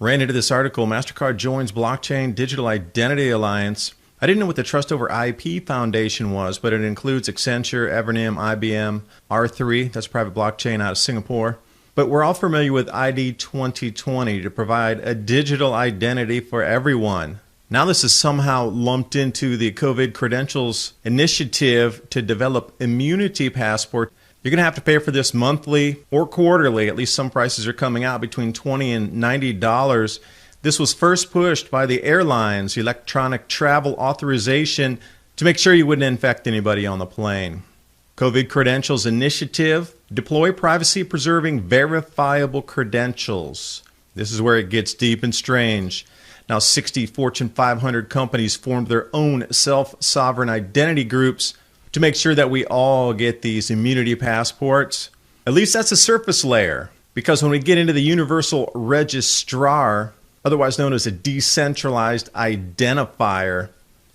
Ran into this article, MasterCard joins Blockchain Digital Identity Alliance. I didn't know what the Trust Over IP Foundation was, but it includes Accenture, Evernym, IBM, R3, that's a private blockchain out of Singapore. But we're all familiar with ID 2020 to provide a digital identity for everyone. Now this is somehow lumped into the COVID Credentials Initiative to develop Immunity Passport. You're going to have to pay for this monthly or quarterly. At least some prices are coming out between $20 and $90. This was first pushed by the airlines, electronic travel authorization, to make sure you wouldn't infect anybody on the plane. COVID Credentials Initiative, deploy privacy-preserving verifiable credentials. This is where it gets deep and strange. Now 60 Fortune 500 companies formed their own self-sovereign identity groups to make sure that we all get these immunity passports. At least that's a surface layer, because when we get into the universal registrar, otherwise known as a decentralized identifier,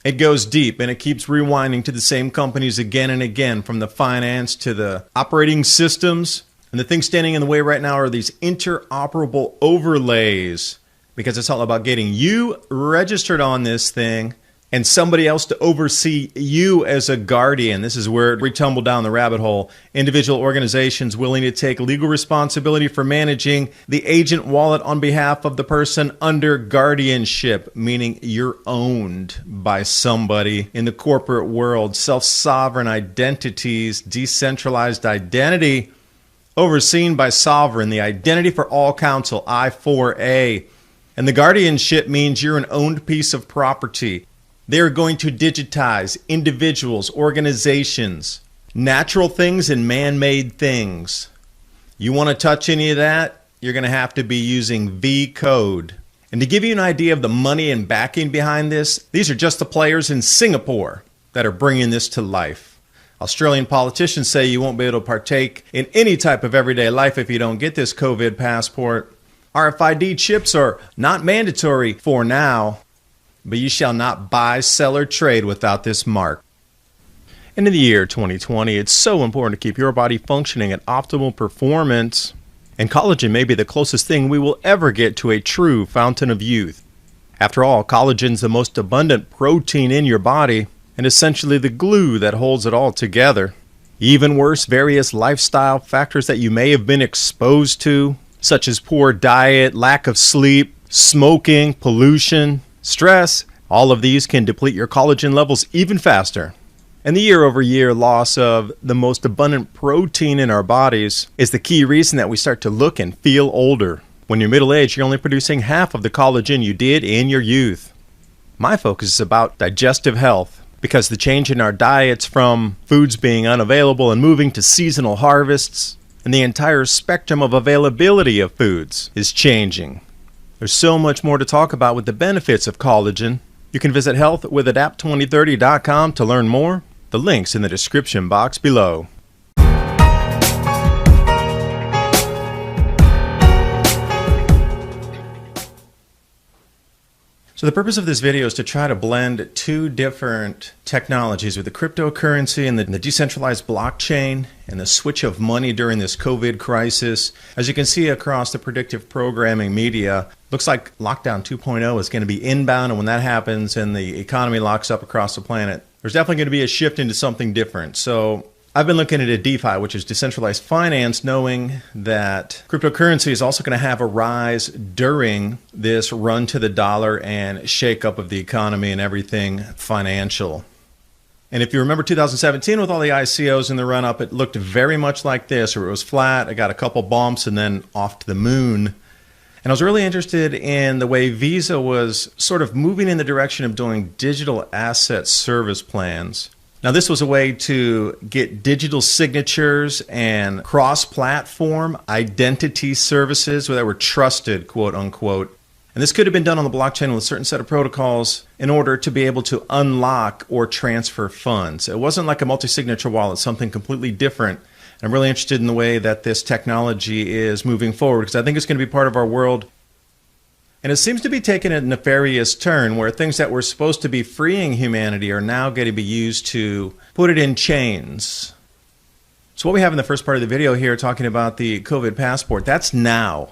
it goes deep and it keeps rewinding to the same companies again and again, from the finance to the operating systems. And the thing standing in the way right now are these interoperable overlays, because it's all about getting you registered on this thing and somebody else to oversee you as a guardian. This is where we tumble down the rabbit hole. Individual organizations willing to take legal responsibility for managing the agent wallet on behalf of the person under guardianship, meaning you're owned by somebody in the corporate world. Self-sovereign identities, decentralized identity, overseen by sovereign, the Identity for All Council, I4A. And the guardianship means you're an owned piece of property. They're going to digitize individuals, organizations, natural things and man-made things. You want to touch any of that? You're going to have to be using V-Code. And to give you an idea of the money and backing behind this, these are just the players in Singapore that are bringing this to life. Australian politicians say you won't be able to partake in any type of everyday life if you don't get this COVID passport. RFID chips are not mandatory for now, but you shall not buy, sell, or trade without this mark. And in the year 2020, it's so important to keep your body functioning at optimal performance. And collagen may be the closest thing we will ever get to a true fountain of youth. After all, collagen's the most abundant protein in your body and essentially the glue that holds it all together. Even worse, various lifestyle factors that you may have been exposed to, such as poor diet, lack of sleep, smoking, pollution, stress, all of these can deplete your collagen levels even faster. And the year-over-year loss of the most abundant protein in our bodies is the key reason that we start to look and feel older. When you're middle-aged, you're only producing half of the collagen you did in your youth. My focus is about digestive health, because the change in our diets from foods being unavailable and moving to seasonal harvests, and the entire spectrum of availability of foods is changing. There's so much more to talk about with the benefits of collagen. You can visit healthwithadapt2030.com to learn more. The link's in the description box below. So the purpose of this video is to try to blend two different technologies with the cryptocurrency and the decentralized blockchain and the switch of money during this COVID crisis. As you can see across the predictive programming media, looks like lockdown 2.0 is going to be inbound, and when that happens and the economy locks up across the planet, there's definitely going to be a shift into something different. So I've been looking at a DeFi, which is decentralized finance, knowing that cryptocurrency is also going to have a rise during this run to the dollar and shakeup of the economy and everything financial. And if you remember 2017 with all the ICOs in the run-up, it looked very much like this, where it was flat, it got a couple bumps, and then off to the moon. And I was really interested in the way Visa was sort of moving in the direction of doing digital asset service plans. Now, this was a way to get digital signatures and cross-platform identity services that were trusted, quote unquote. And this could have been done on the blockchain with a certain set of protocols in order to be able to unlock or transfer funds. It wasn't like a multi-signature wallet, something completely different. I'm really interested in the way that this technology is moving forward, because I think it's going to be part of our world. And it seems to be taking a nefarious turn where things that were supposed to be freeing humanity are now going to be used to put it in chains. So what we have in the first part of the video here talking about the COVID passport, that's now.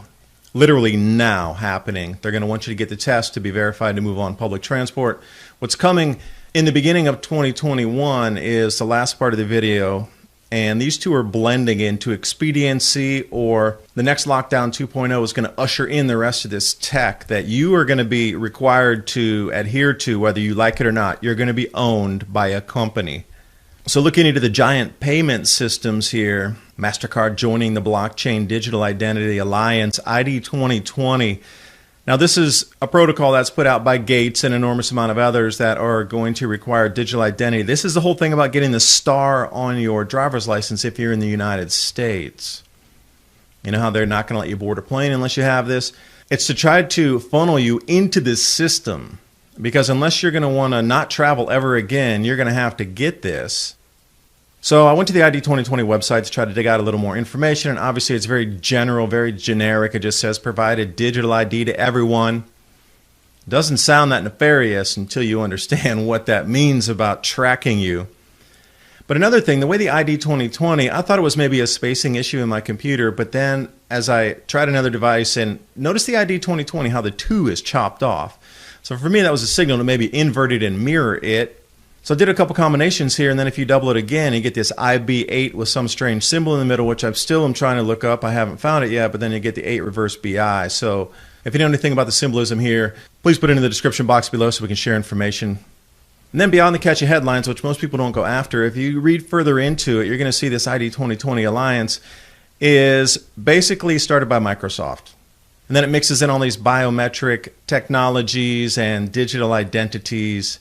literally now happening. They're going to want you to get the test to be verified to move on public transport. What's coming in the beginning of 2021 is the last part of the video, and these two are blending into expediency, or the next lockdown 2.0 is going to usher in the rest of this tech that you are going to be required to adhere to whether you like it or not. You're going to be owned by a company. So looking into the giant payment systems here, MasterCard joining the Blockchain Digital Identity Alliance, ID 2020. Now this is a protocol that's put out by Gates and an enormous amount of others that are going to require digital identity. This is the whole thing about getting the star on your driver's license if you're in the United States. You know how they're not going to let you board a plane unless you have this? It's to try to funnel you into this system. Because unless you're going to want to not travel ever again, you're going to have to get this. So I went to the ID 2020 website to try to dig out a little more information, and obviously it's very general, very generic. It just says provide a digital ID to everyone. Doesn't sound that nefarious until you understand what that means about tracking you. But another thing, the way the ID 2020, I thought it was maybe a spacing issue in my computer, but then as I tried another device and noticed the ID 2020, how the 2 is chopped off. So for me, that was a signal to maybe invert it and mirror it. So I did a couple combinations here, and then if you double it again, you get this IB8 with some strange symbol in the middle, which I still am trying to look up. I haven't found it yet, but then you get the 8 reverse BI. So if you know anything about the symbolism here, please put it in the description box below so we can share information. And then beyond the catchy headlines, which most people don't go after, if you read further into it, you're going to see this ID 2020 Alliance is basically started by Microsoft. And then it mixes in all these biometric technologies and digital identities.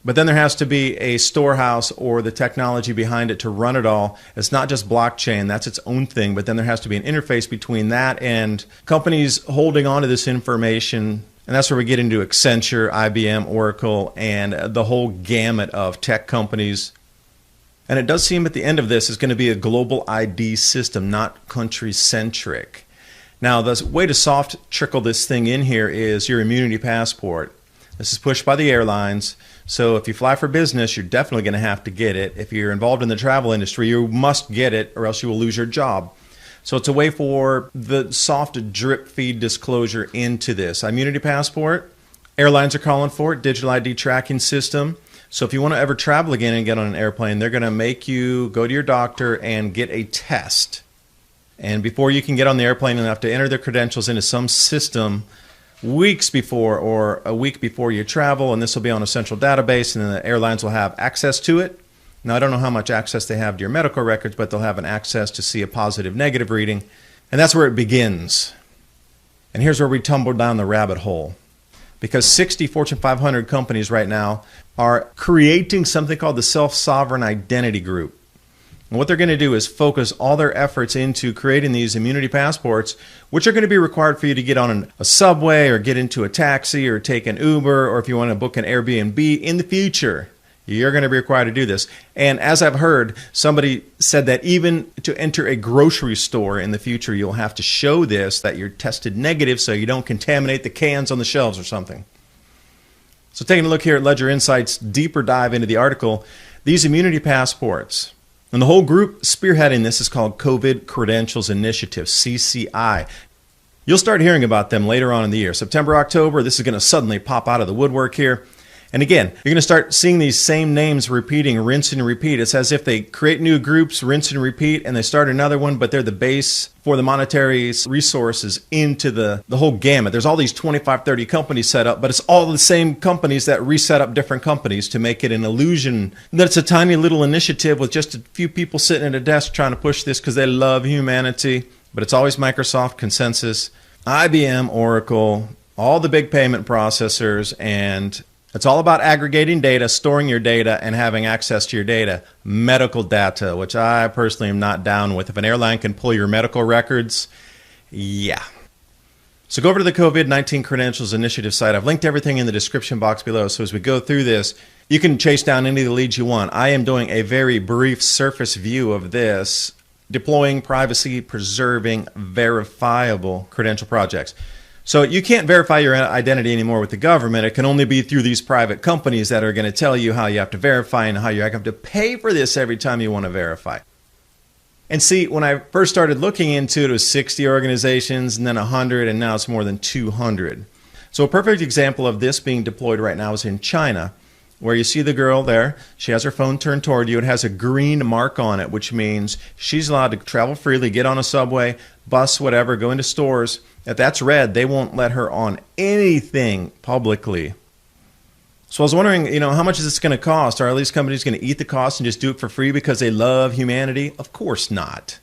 But then there has to be a storehouse or the technology behind it to run it all. It's not just blockchain, that's its own thing. But then there has to be an interface between that and companies holding on to this information. And that's where we get into Accenture, IBM, Oracle, and the whole gamut of tech companies. And it does seem at the end of this is going to be a global ID system, not country-centric. Now, the way to soft trickle this thing in here is your immunity passport. This is pushed by the airlines. So if you fly for business, you're definitely going to have to get it. If you're involved in the travel industry, you must get it or else you will lose your job. So it's a way for the soft drip feed disclosure into this. Immunity passport, airlines are calling for it, digital ID tracking system. So if you want to ever travel again and get on an airplane, they're going to make you go to your doctor and get a test. And before you can get on the airplane, you'll have to enter their credentials into some system weeks before or a week before you travel, and this will be on a central database, and then the airlines will have access to it. Now, I don't know how much access they have to your medical records, but they'll have an access to see a positive, negative reading, and that's where it begins. And here's where we tumble down the rabbit hole. Because 60 Fortune 500 companies right now are creating something called the Self-Sovereign Identity Group. And what they're going to do is focus all their efforts into creating these immunity passports, which are going to be required for you to get on a subway or get into a taxi or take an Uber, or if you want to book an Airbnb in the future, you're going to be required to do this. And as I've heard, somebody said that even to enter a grocery store in the future, you'll have to show this, that you're tested negative so you don't contaminate the cans on the shelves or something. So taking a look here at Ledger Insights, deeper dive into the article, these immunity passports. And the whole group spearheading this is called COVID Credentials Initiative, CCI. You'll start hearing about them later on in the year. September, October, this is going to suddenly pop out of the woodwork here. And again, you're going to start seeing these same names repeating, rinse and repeat. It's as if they create new groups, rinse and repeat, and they start another one, but they're the base for the monetary resources into the whole gamut. There's all these 25, 30 companies set up, but it's all the same companies that reset up different companies to make it an illusion that it's a tiny little initiative with just a few people sitting at a desk trying to push this because they love humanity. But it's always Microsoft, Consensus, IBM, Oracle, all the big payment processors, and it's all about aggregating data, storing your data, and having access to your data. Medical data, which I personally am not down with. If an airline can pull your medical records, yeah. So go over to the COVID-19 Credentials Initiative site. I've linked everything in the description box below. So as we go through this, you can chase down any of the leads you want. I am doing a very brief surface view of this, deploying privacy-preserving, verifiable credential projects. So you can't verify your identity anymore with the government. It can only be through these private companies that are going to tell you how you have to verify and how you have to pay for this every time you want to verify. And see, when I first started looking into it, it was 60 organizations and then 100, and now it's more than 200. So a perfect example of this being deployed right now is in China, where you see the girl there. She has her phone turned toward you. It has a green mark on it, which means she's allowed to travel freely, get on a subway, bus, whatever, go into stores. If that's red, they won't let her on anything publicly. So I was wondering, how much is this going to cost? Are all these companies going to eat the cost and just do it for free because they love humanity? Of course not.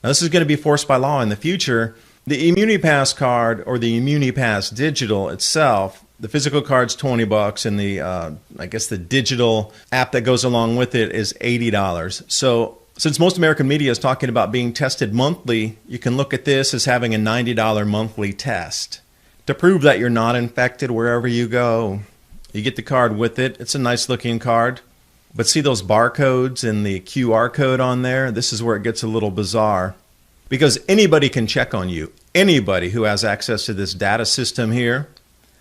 Now, this is going to be forced by law in the future. The ImmuniPass card or the ImmuniPass digital itself, the physical card's $20 and the digital app that goes along with it is $80. So since most American media is talking about being tested monthly, you can look at this as having a $90 monthly test to prove that you're not infected wherever you go. You get the card with it. It's a nice looking card. But see those barcodes and the QR code on there? This is where it gets a little bizarre. Because anybody can check on you. Anybody who has access to this data system here.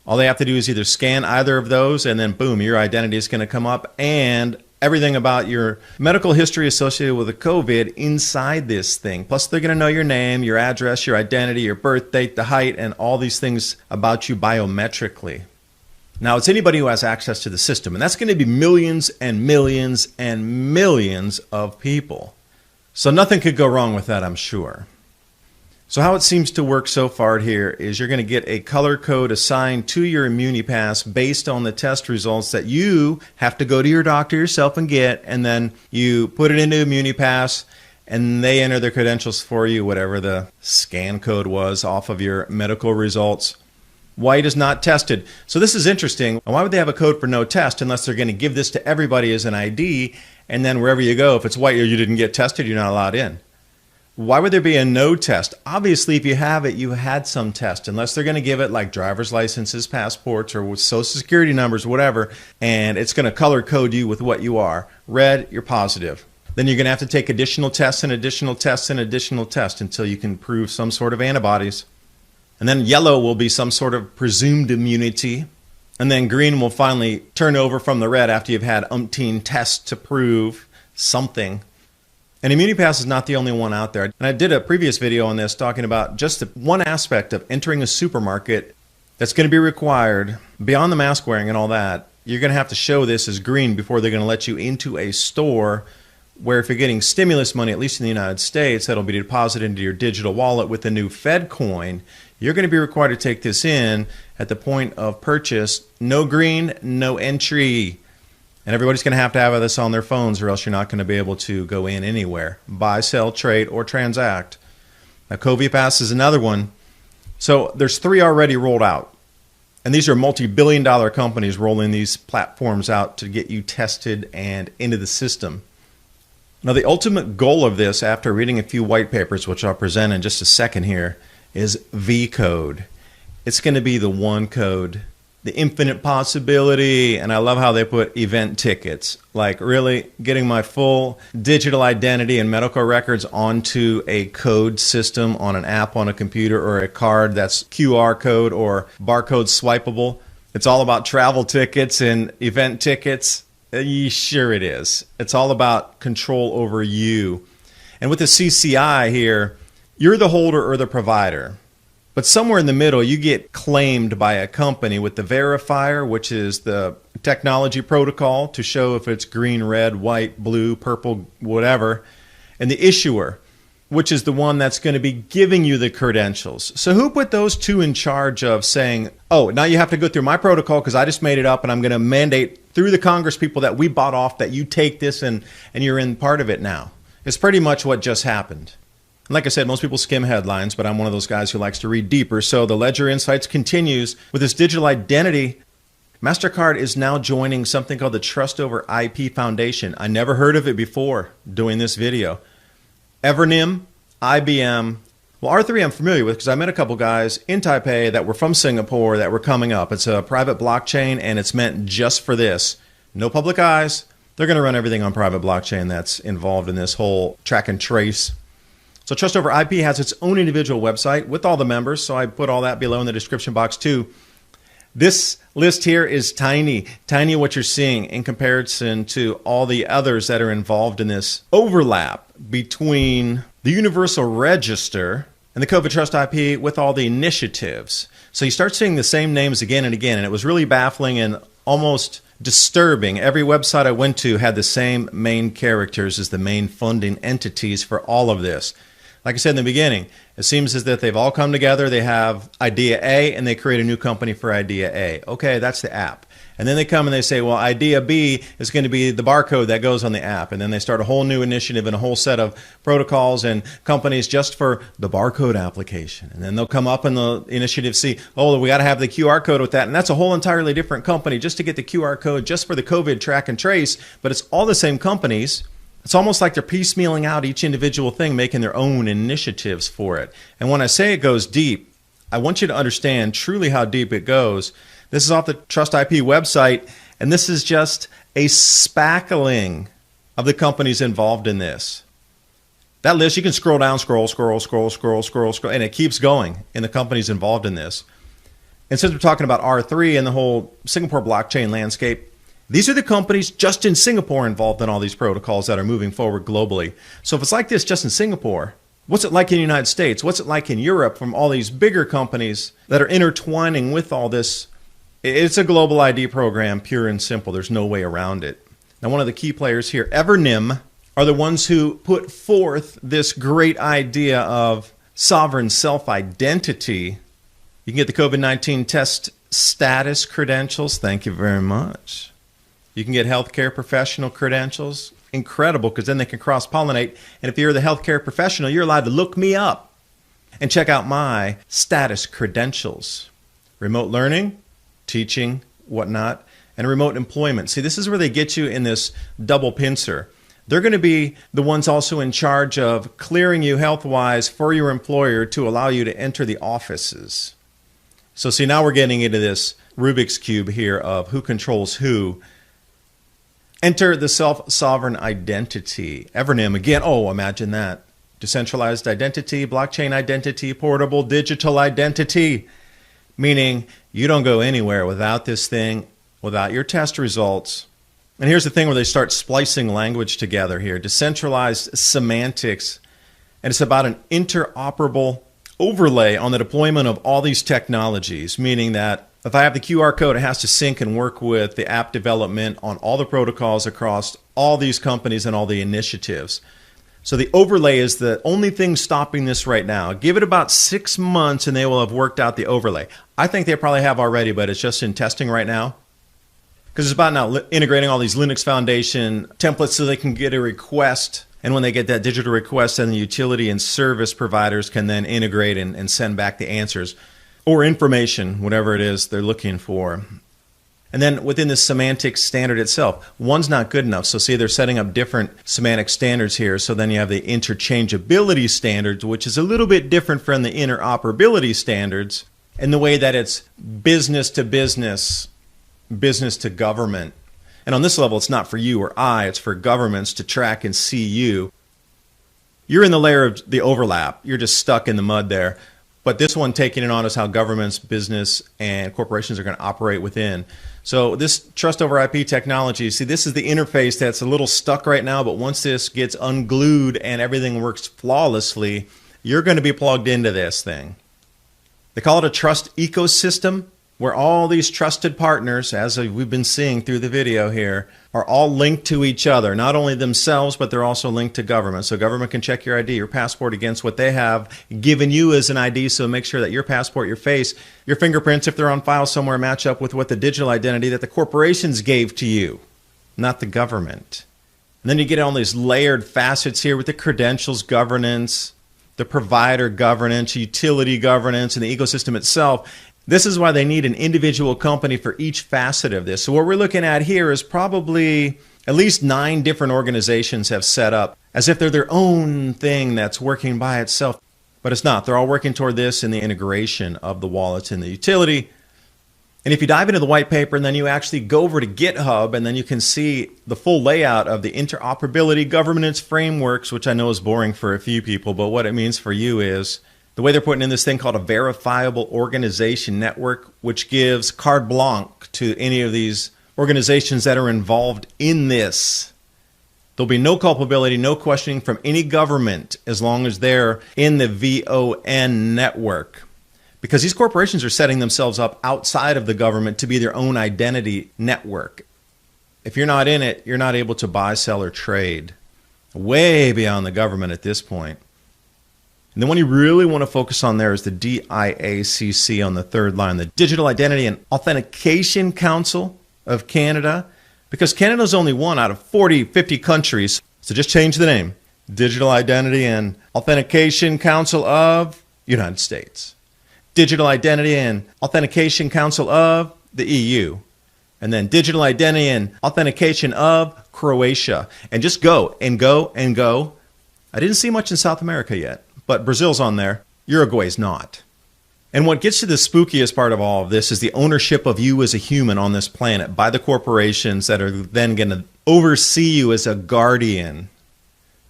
All they have to do is either scan either of those and then boom, your identity is going to come up and everything about your medical history associated with the COVID inside this thing. Plus they're going to know your name, your address, your identity, your birth date, the height, and all these things about you biometrically. Now, it's anybody who has access to the system, and that's going to be millions and millions and millions of people. So nothing could go wrong with that, I'm sure. So how it seems to work so far here is you're going to get a color code assigned to your ImmuniPass based on the test results that you have to go to your doctor yourself and get, and then you put it into ImmuniPass, and they enter the credentials for you, whatever the scan code was off of your medical results. White is not tested. So this is interesting. Why would they have a code for no test unless they're going to give this to everybody as an ID, and then wherever you go, if it's white or you didn't get tested, you're not allowed in? Why would there be a no test? Obviously, if you have it, you had some test, unless they're going to give it like driver's licenses, passports, or with social security numbers, whatever, and it's going to color code you with what you are. Red, you're positive. Then you're going to have to take additional tests and additional tests and additional tests until you can prove some sort of antibodies. And then yellow will be some sort of presumed immunity. And then green will finally turn over from the red after you've had umpteen tests to prove something. And ImmuniPass is not the only one out there. And I did a previous video on this talking about just the one aspect of entering a supermarket that's going to be required beyond the mask wearing and all that. You're going to have to show this as green before they're going to let you into a store where if you're getting stimulus money, at least in the United States, that'll be deposited into your digital wallet with the new Fed coin. You're going to be required to take this in at the point of purchase. No green, no entry. And everybody's going to have this on their phones or else you're not going to be able to go in anywhere. Buy, sell, trade, or transact. Now, CoviPass is another one. So there's 3 already rolled out. And these are multi-billion-dollar companies rolling these platforms out to get you tested and into the system. Now, the ultimate goal of this, after reading a few white papers, which I'll present in just a second here, is V-code. It's going to be the one code, the infinite possibility, and I love how they put event tickets. Like really getting my full digital identity and medical records onto a code system on an app on a computer or a card that's QR code or barcode swipeable. It's all about travel tickets and event tickets. Sure it is. It's all about control over you. And with the CCI here, you're the holder or the provider. But somewhere in the middle, you get claimed by a company with the verifier, which is the technology protocol to show if it's green, red, white, blue, purple, whatever. And the issuer, which is the one that's going to be giving you the credentials. So who put those two in charge of saying, oh, now you have to go through my protocol because I just made it up and I'm going to mandate through the Congress people that we bought off that you take this and you're in part of it now. It's pretty much what just happened. And like I said, most people skim headlines, but I'm one of those guys who likes to read deeper. So the Ledger Insights continues with this digital identity. MasterCard is now joining something called the Trust Over IP Foundation. I never heard of it before doing this video. Evernym, IBM. Well, R3 I'm familiar with because I met a couple guys in Taipei that were from Singapore that were coming up. It's a private blockchain and it's meant just for this. No public eyes. They're going to run everything on private blockchain that's involved in this whole track and trace. So Trust Over IP has its own individual website with all the members, so I put all that below in the description box too. This list here is tiny what you're seeing in comparison to all the others that are involved in this overlap between the Universal Register and the COVID Trust IP with all the initiatives. So you start seeing the same names again and again, and it was really baffling and almost disturbing. Every website I went to had the same main characters as the main funding entities for all of this. Like I said in the beginning, it seems as if they've all come together. They have Idea A, and they create a new company for Idea A. Okay, that's the app. And then they come and they say, well, Idea B is going to be the barcode that goes on the app. And then they start a whole new initiative and a whole set of protocols and companies just for the barcode application. And then they'll come up in the initiative C, oh, we got to have the QR code with that. And that's a whole entirely different company just to get the QR code just for the COVID track and trace. But it's all the same companies. It's almost like they're piecemealing out each individual thing, making their own initiatives for it. And when I say it goes deep, I want you to understand truly how deep it goes. This is off the Trust IP website, and this is just a spackling of the companies involved in this. That list, you can scroll down, scroll, and it keeps going in the companies involved in this. And since we're talking about R3 and the whole Singapore blockchain landscape, these are the companies just in Singapore involved in all these protocols that are moving forward globally. So if it's like this just in Singapore, what's it like in the United States? What's it like in Europe from all these bigger companies that are intertwining with all this? It's a global ID program, pure and simple. There's no way around it. Now, one of the key players here, Evernym, are the ones who put forth this great idea of sovereign self-identity. You can get the COVID-19 test status credentials. Thank you very much. You can get healthcare professional credentials. Incredible, because then they can cross-pollinate. And if you're the healthcare professional, you're allowed to look me up and check out my status credentials. Remote learning, teaching, whatnot, and remote employment. See, this is where they get you in this double pincer. They're going to be the ones also in charge of clearing you health-wise for your employer to allow you to enter the offices. So see, now we're getting into this Rubik's Cube here of who controls who. Enter the self-sovereign identity. Evernym, again, oh, imagine that. Decentralized identity, blockchain identity, portable digital identity. Meaning you don't go anywhere without this thing, without your test results. And here's the thing where they start splicing language together here. Decentralized semantics. And it's about an interoperable overlay on the deployment of all these technologies. Meaning that if I have the QR code, it has to sync and work with the app development on all the protocols across all these companies and all the initiatives. So the overlay is the only thing stopping this right now. Give it about 6 months and they will have worked out the overlay. I think they probably have already, but it's just in testing right now. Because it's about now integrating all these Linux Foundation templates so they can get a request. And when they get that digital request, then the utility and service providers can then integrate and send back the answers or information, whatever it is they're looking for. And then within the semantic standard itself, one's not good enough. So see, they're setting up different semantic standards here. So then you have the interchangeability standards, which is a little bit different from the interoperability standards in the way that it's business to business, business to government. And on this level, it's not for you or I, it's for governments to track and see you. You're in the layer of the overlap. You're just stuck in the mud there. But this one taking it on is how governments, business, and corporations are going to operate within. So this trust over IP technology, see, this is the interface that's a little stuck right now, but once this gets unglued and everything works flawlessly, you're going to be plugged into this thing. They call it a trust ecosystem, where all these trusted partners, as we've been seeing through the video here, are all linked to each other. Not only themselves, but they're also linked to government. So government can check your ID, your passport against what they have given you as an ID. So make sure that your passport, your face, your fingerprints, if they're on file somewhere, match up with what the digital identity that the corporations gave to you, not the government. And then you get all these layered facets here with the credentials governance, the provider governance, utility governance, and the ecosystem itself. This is why they need an individual company for each facet of this. So what we're looking at here is probably at least 9 different organizations have set up as if they're their own thing that's working by itself. But it's not. They're all working toward this in the integration of the wallets and the utility. And if you dive into the white paper and then you actually go over to GitHub and then you can see the full layout of the interoperability governance frameworks, which I know is boring for a few people, but what it means for you is The way they're putting in this thing called a verifiable organization network, which gives carte blanche to any of these organizations that are involved in this. There'll be no culpability, no questioning from any government as long as they're in the VON network. Because these corporations are setting themselves up outside of the government to be their own identity network. If you're not in it, you're not able to buy, sell, or trade. Way beyond the government at this point. And the one you really want to focus on there is the DIACC on the third line, the Digital Identity and Authentication Council of Canada. Because Canada's only one out of 40, 50 countries. So just change the name. Digital Identity and Authentication Council of United States. Digital Identity and Authentication Council of the EU. And then Digital Identity and Authentication of Croatia. And just go and go and go. I didn't see much in South America yet, but Brazil's on there. Uruguay's not. And what gets to the spookiest part of all of this is the ownership of you as a human on this planet by the corporations that are then going to oversee you as a guardian.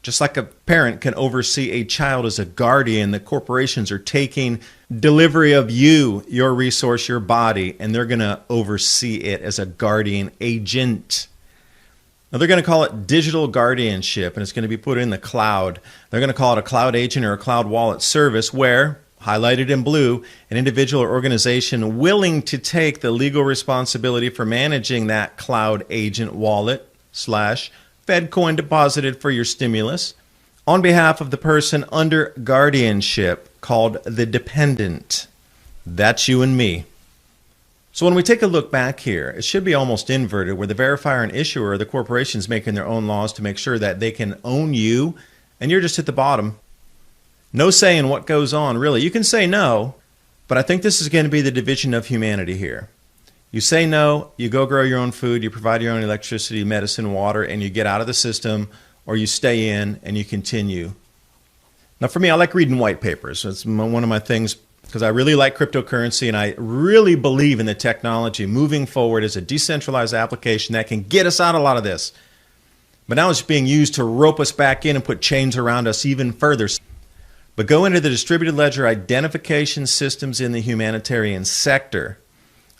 Just like a parent can oversee a child as a guardian, the corporations are taking delivery of you, your resource, your body, and they're going to oversee it as a guardian agent. Now, they're going to call it digital guardianship, and it's going to be put in the cloud. They're going to call it a cloud agent or a cloud wallet service where, highlighted in blue, an individual or organization willing to take the legal responsibility for managing that cloud agent wallet / FedCoin deposited for your stimulus on behalf of the person under guardianship called the dependent. That's you and me. So when we take a look back here, it should be almost inverted where the verifier and issuer are the corporations making their own laws to make sure that they can own you and you're just at the bottom. No say in what goes on, really. You can say no, but I think this is going to be the division of humanity here. You say no, you go grow your own food, you provide your own electricity, medicine, water, and you get out of the system, or you stay in and you continue. Now for me, I like reading white papers. It's one of my things because I really like cryptocurrency and I really believe in the technology moving forward as a decentralized application that can get us out of a lot of this. But now it's being used to rope us back in and put chains around us even further. But go into the distributed ledger identification systems in the humanitarian sector.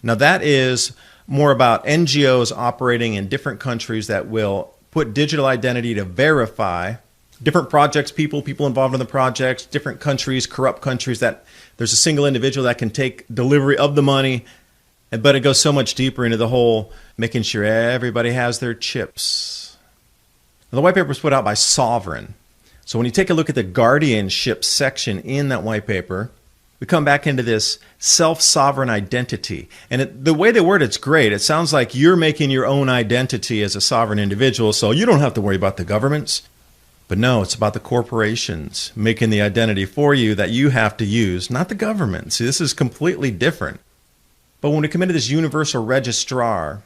Now that is more about NGOs operating in different countries that will put digital identity to verify different projects, people involved in the projects, different countries, corrupt countries, that there's a single individual that can take delivery of the money, but it goes so much deeper into the whole making sure everybody has their chips. Now, the white paper was put out by Sovereign. So when you take a look at the guardianship section in that white paper, we come back into this self-sovereign identity. And the way they word it's great. It sounds like you're making your own identity as a sovereign individual, so you don't have to worry about the governments. But no, it's about the corporations making the identity for you that you have to use, not the government. See, this is completely different. But when we come into this universal registrar,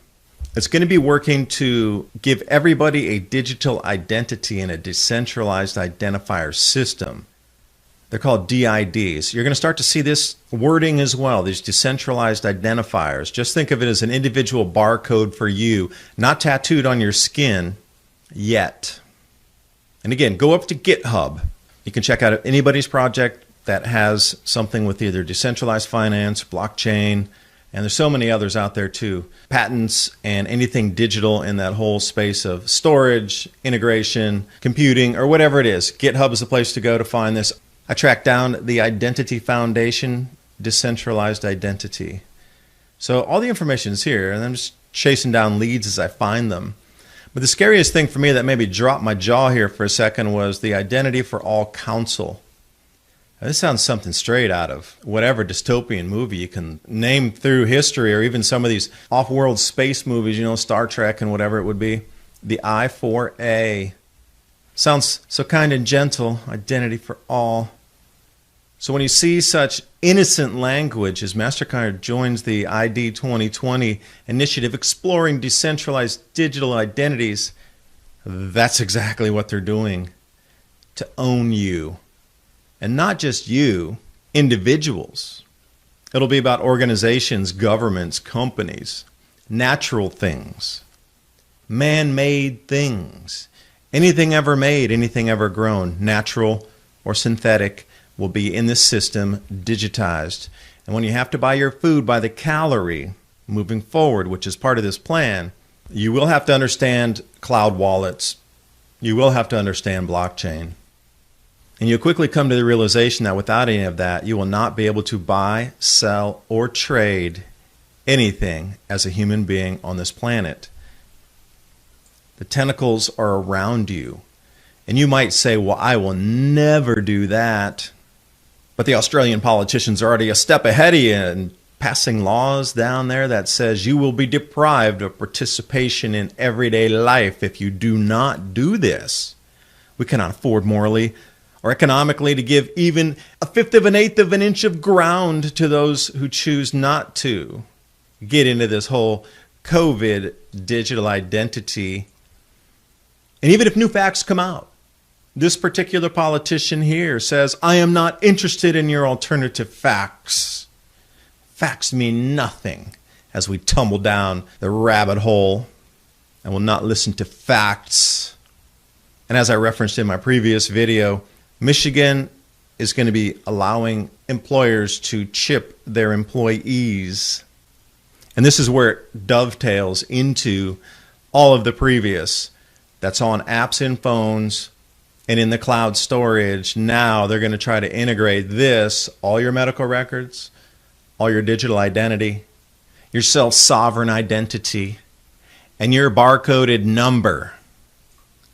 it's going to be working to give everybody a digital identity and a decentralized identifier system. They're called DIDs. You're going to start to see this wording as well, these decentralized identifiers. Just think of it as an individual barcode for you, not tattooed on your skin yet. And again, go up to GitHub. You can check out anybody's project that has something with either decentralized finance, blockchain, and there's so many others out there too. Patents and anything digital in that whole space of storage, integration, computing, or whatever it is. GitHub is the place to go to find this. I tracked down the Identity Foundation, Decentralized Identity. So all the information is here, and I'm just chasing down leads as I find them. But the scariest thing for me that maybe dropped my jaw here for a second was the Identity for All Council. Now, this sounds something straight out of whatever dystopian movie you can name through history, or even some of these off-world space movies, you know, Star Trek and whatever it would be. The I4A. Sounds so kind and gentle, Identity for All. So when you see such innocent language as MasterCard joins the ID 2020 initiative exploring decentralized digital identities, that's exactly what they're doing. To own you. And not just you, individuals. It'll be about organizations, governments, companies, natural things, man-made things. Anything ever made, anything ever grown, natural or synthetic, will be in the system digitized. And when you have to buy your food by the calorie moving forward, which is part of this plan, you will have to understand cloud wallets. You will have to understand blockchain. And you'll quickly come to the realization that without any of that, you will not be able to buy, sell, or trade anything as a human being on this planet. The tentacles are around you. And you might say, well, I will never do that. But the Australian politicians are already a step ahead of you and passing laws down there that says you will be deprived of participation in everyday life if you do not do this. We cannot afford morally or economically to give even a fifth of an eighth of an inch of ground to those who choose not to get into this whole COVID digital identity. And even if new facts come out, this particular politician here says, I am not interested in your alternative facts. Facts mean nothing as we tumble down the rabbit hole and will not listen to facts. And as I referenced in my previous video, Michigan is going to be allowing employers to chip their employees. And this is where it dovetails into all of the previous. That's on apps and phones and in the cloud storage. Now they're going to try to integrate this, all your medical records, all your digital identity, your self-sovereign identity, and your barcoded number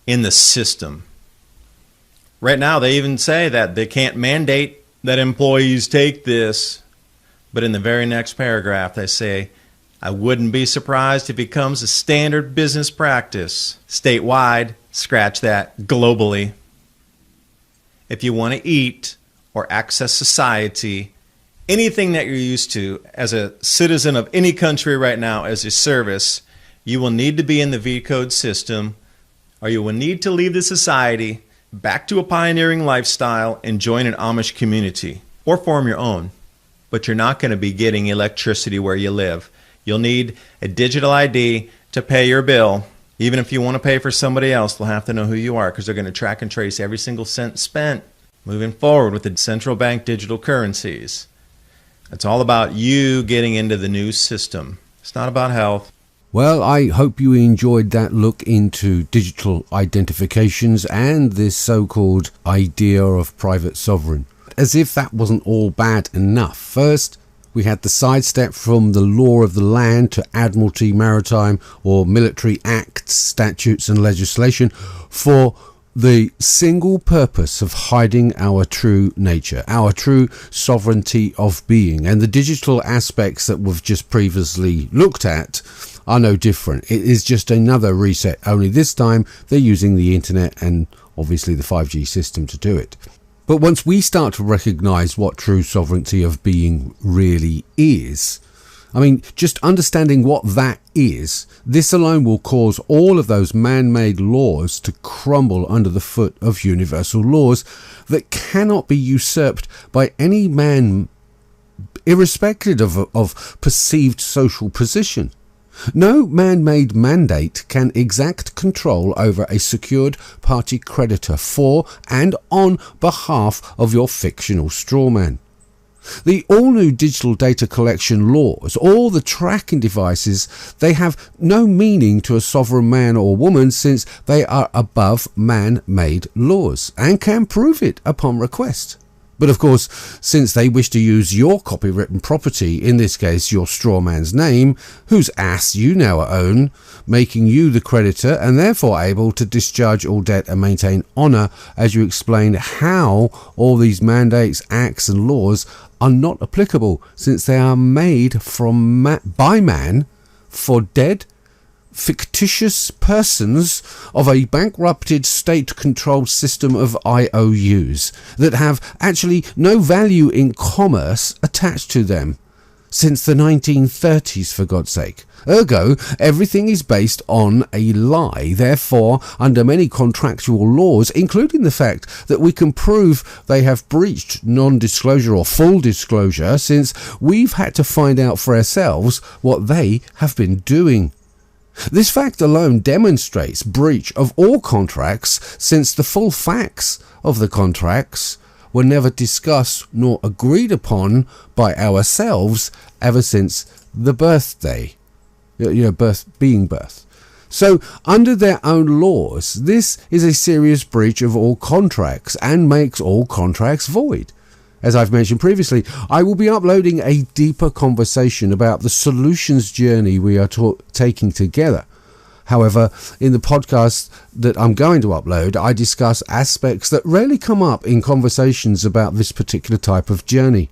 in the system. Right now, they even say that they can't mandate that employees take this, but in the very next paragraph, they say, I wouldn't be surprised if it becomes a standard business practice statewide, scratch that, globally. If you want to eat or access society, anything that you're used to as a citizen of any country right now as a service, you will need to be in the V-code system, or you will need to leave the society back to a pioneering lifestyle and join an Amish community or form your own. But you're not going to be getting electricity where you live. You'll need a digital ID to pay your bill. Even if you want to pay for somebody else, they'll have to know who you are because they're going to track and trace every single cent spent. Moving forward with the central bank digital currencies, it's all about you getting into the new system. It's not about health. Well, I hope you enjoyed that look into digital identifications and this so-called idea of private sovereign. As if that wasn't all bad enough. First, we had the sidestep from the law of the land to admiralty, maritime or military acts, statutes and legislation for the single purpose of hiding our true nature, our true sovereignty of being. And the digital aspects that we've just previously looked at are no different. It is just another reset, only this time they're using the internet and obviously the 5G system to do it. But once we start to recognize what true sovereignty of being really is, I mean, just understanding what that is, this alone will cause all of those man-made laws to crumble under the foot of universal laws that cannot be usurped by any man, irrespective of perceived social position. No man-made mandate can exact control over a secured party creditor for and on behalf of your fictional strawman. The all-new digital data collection laws, all the tracking devices, they have no meaning to a sovereign man or woman since they are above man-made laws and can prove it upon request. But of course, since they wish to use your copywritten property, in this case your strawman's name, whose ass you now own, making you the creditor and therefore able to discharge all debt and maintain honour, as you explained how all these mandates, acts and laws are not applicable since they are made by man for dead, fictitious persons of a bankrupted state-controlled system of IOUs that have actually no value in commerce attached to them since the 1930s, for God's sake. Ergo, everything is based on a lie. Therefore, under many contractual laws, including the fact that we can prove they have breached non-disclosure or full disclosure, since we've had to find out for ourselves what they have been doing. This fact alone demonstrates breach of all contracts, since the full facts of the contracts were never discussed nor agreed upon by ourselves ever since the birthday. Birth. So, under their own laws, this is a serious breach of all contracts and makes all contracts void. As I've mentioned previously, I will be uploading a deeper conversation about the solutions journey we are taking together. However, in the podcast that I'm going to upload, I discuss aspects that rarely come up in conversations about this particular type of journey.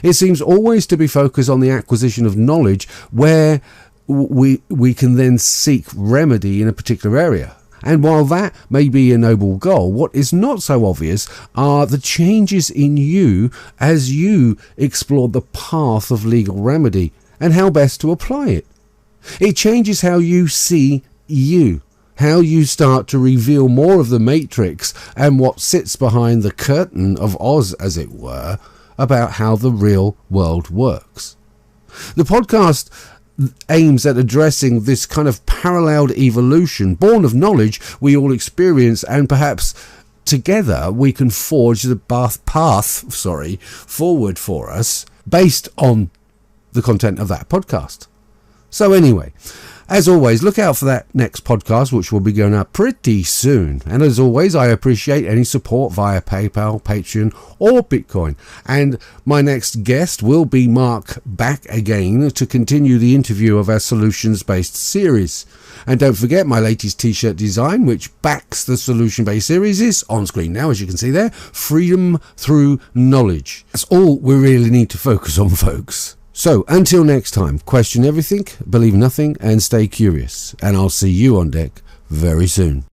It seems always to be focused on the acquisition of knowledge where we can then seek remedy in a particular area. And while that may be a noble goal, what is not so obvious are the changes in you as you explore the path of legal remedy and how best to apply it. It changes how you see you, how you start to reveal more of the matrix and what sits behind the curtain of Oz, as it were, about how the real world works. The podcast aims at addressing this kind of paralleled evolution, born of knowledge we all experience, and perhaps together we can forge the path forward for us based on the content of that podcast. So anyway, as always, look out for that next podcast, which will be going up pretty soon. And as always, I appreciate any support via PayPal, Patreon, or Bitcoin. And my next guest will be Mark back again to continue the interview of our solutions-based series. And don't forget, my latest t-shirt design, which backs the solution-based series, is on screen now, as you can see there. Freedom through knowledge. That's all we really need to focus on, folks. So, until next time, question everything, believe nothing, and stay curious. And I'll see you on deck very soon.